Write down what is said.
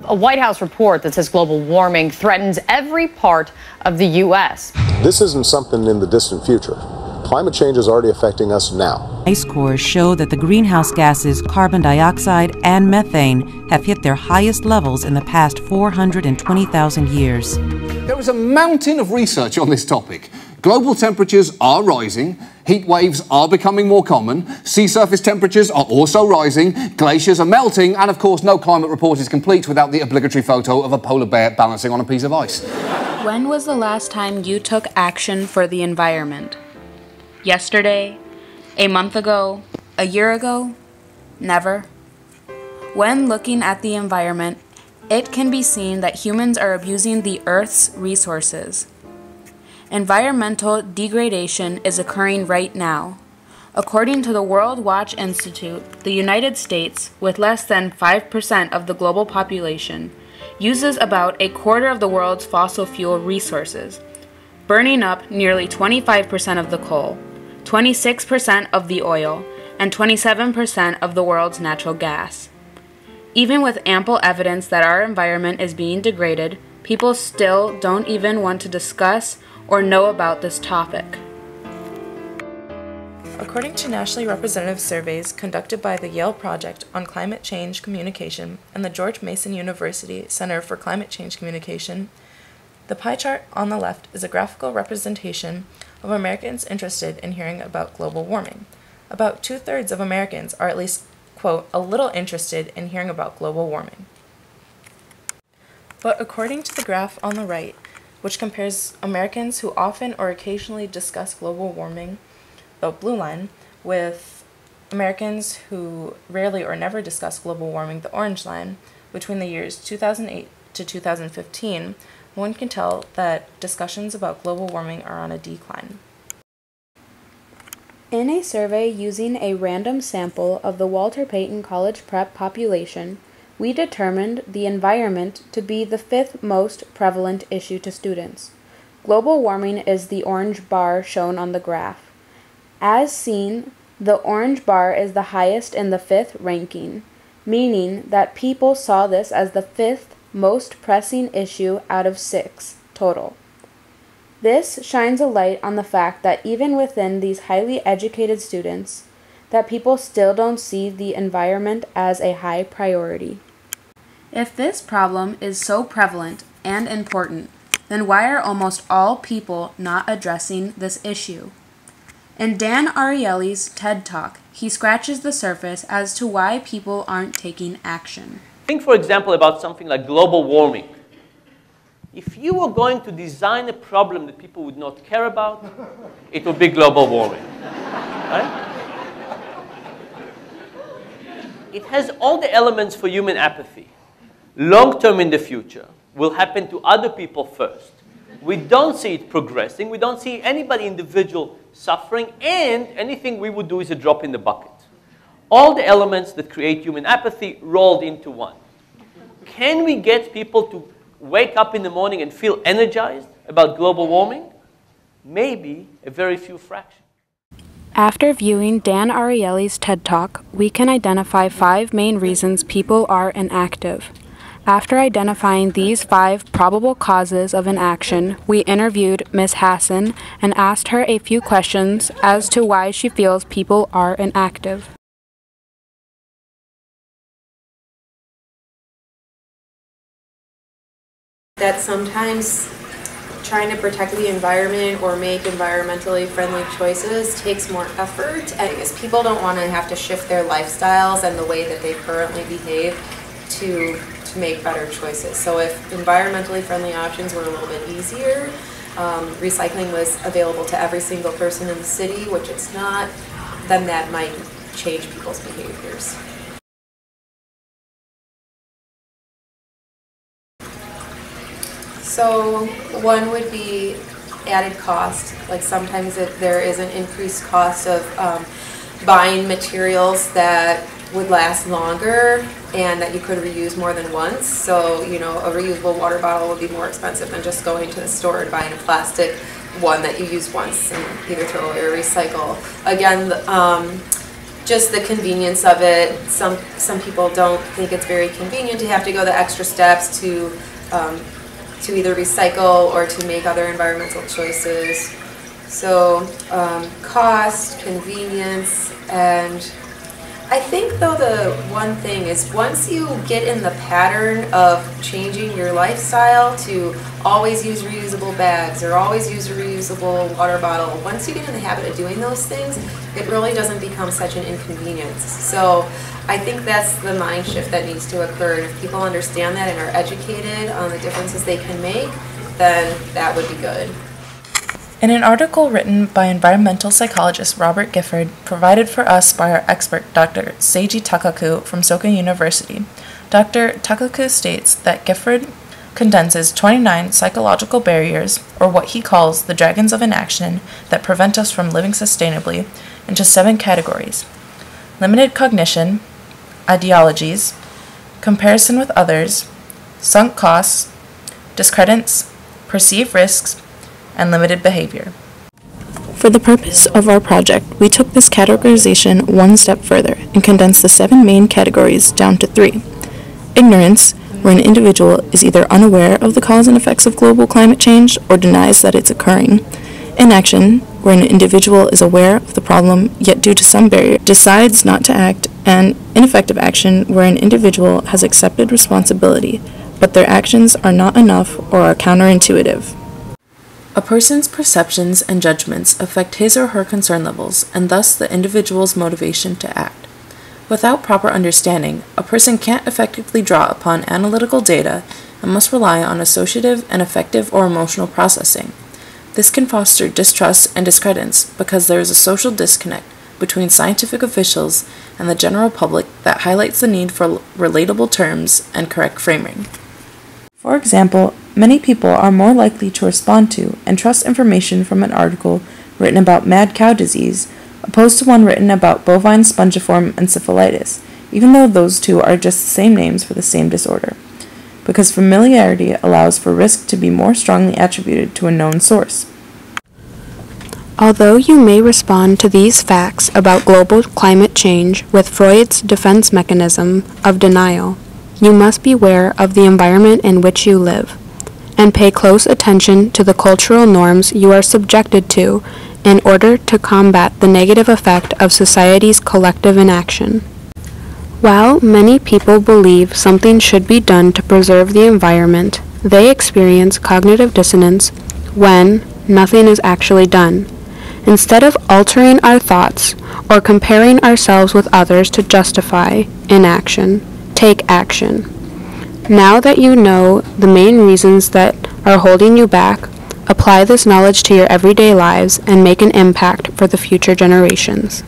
a White House report that says global warming threatens every part of the U.S. This isn't something in the distant future. Climate change is already affecting us now. Ice cores show that the greenhouse gases carbon dioxide and methane have hit their highest levels in the past 420,000 years. There is a mountain of research on this topic. Global temperatures are rising, heat waves are becoming more common, sea surface temperatures are also rising, glaciers are melting, and of course no climate report is complete without the obligatory photo of a polar bear balancing on a piece of ice. When was the last time you took action for the environment? Yesterday? A month ago? A year ago? Never. When looking at the environment, it can be seen that humans are abusing the Earth's resources. Environmental degradation is occurring right now. According to the World Watch Institute, the United States, with less than 5% of the global population, uses about a quarter of the world's fossil fuel resources, burning up nearly 25% of the coal, 26% of the oil, and 27% of the world's natural gas. Even with ample evidence that our environment is being degraded, people still don't even want to discuss or know about this topic. According to nationally representative surveys conducted by the Yale Project on Climate Change Communication and the George Mason University Center for Climate Change Communication, the pie chart on the left is a graphical representation of Americans interested in hearing about global warming. About 2/3 of Americans are at least, quote, a little interested in hearing about global warming. But according to the graph on the right, which compares Americans who often or occasionally discuss global warming, the blue line, with Americans who rarely or never discuss global warming, the orange line, between the years 2008 to 2015, one can tell that discussions about global warming are on a decline. In a survey using a random sample of the Walter Payton College Prep population, we determined the environment to be the 5th most prevalent issue to students. Global warming is the orange bar shown on the graph. As seen, the orange bar is the highest in the 5th ranking, meaning that people saw this as the 5th most pressing issue out of 6 total. This shines a light on the fact that even within these highly educated students, that people still don't see the environment as a high priority. If this problem is so prevalent and important, then why are almost all people not addressing this issue? In Dan Ariely's TED Talk, he scratches the surface as to why people aren't taking action. Think, for example, about something like global warming. If you were going to design a problem that people would not care about, it would be global warming. Right? It has all the elements for human apathy. Long-term in the future will happen to other people first. We don't see it progressing. We don't see anybody individual suffering, and anything we would do is a drop in the bucket. All the elements that create human apathy rolled into one. Can we get people to wake up in the morning and feel energized about global warming? Maybe a very few fraction. After viewing Dan Ariely's TED Talk, we can identify 5 main reasons people are inactive. After identifying these 5 probable causes of inaction, we interviewed Ms. Hassan and asked her a few questions as to why she feels people are inactive. That sometimes trying to protect the environment or make environmentally friendly choices takes more effort, and because people don't want to have to shift their lifestyles and the way that they currently behave to make better choices. So if environmentally friendly options were a little bit easier, recycling was available to every single person in the city, which it's not, then that might change people's behaviors. So one would be added cost. Like sometimes there is an increased cost of buying materials that would last longer and that you could reuse more than once. So, you know, a reusable water bottle would be more expensive than just going to the store and buying a plastic one that you use once and either throw away or recycle. Again, just the convenience of it. Some people don't think it's very convenient to have to go the extra steps to either recycle or to make other environmental choices. So cost, convenience, and I think though the one thing is once you get in the pattern of changing your lifestyle to always use reusable bags or always use a reusable water bottle, once you get in the habit of doing those things, it really doesn't become such an inconvenience. So I think that's the mind shift that needs to occur, and if people understand that and are educated on the differences they can make, then that would be good. In an article written by environmental psychologist Robert Gifford, provided for us by our expert Dr. Seiji Takaku from Soka University, Dr. Takaku states that Gifford condenses 29 psychological barriers, or what he calls the dragons of inaction, that prevent us from living sustainably, into 7 categories: limited cognition, ideologies, comparison with others, sunk costs, discredence, perceived risks, and limited behavior. For the purpose of our project, we took this categorization one step further and condensed the 7 main categories down to 3. Ignorance, where an individual is either unaware of the cause and effects of global climate change or denies that it's occurring. Inaction, where an individual is aware of the problem, yet due to some barrier, decides not to act. And ineffective action, where an individual has accepted responsibility, but their actions are not enough or are counterintuitive. A person's perceptions and judgments affect his or her concern levels, and thus the individual's motivation to act. Without proper understanding, a person can't effectively draw upon analytical data and must rely on associative and affective or emotional processing. This can foster distrust and discredence because there is a social disconnect between scientific officials and the general public that highlights the need for relatable terms and correct framing. For example, many people are more likely to respond to and trust information from an article written about mad cow disease, opposed to one written about bovine spongiform encephalitis, even though those two are just the same names for the same disorder, because familiarity allows for risk to be more strongly attributed to a known source. Although you may respond to these facts about global climate change with Freud's defense mechanism of denial, you must beware of the environment in which you live, and pay close attention to the cultural norms you are subjected to in order to combat the negative effect of society's collective inaction. While many people believe something should be done to preserve the environment, they experience cognitive dissonance when nothing is actually done. Instead of altering our thoughts or comparing ourselves with others to justify inaction, take action. Now that you know the main reasons that are holding you back, apply this knowledge to your everyday lives and make an impact for the future generations.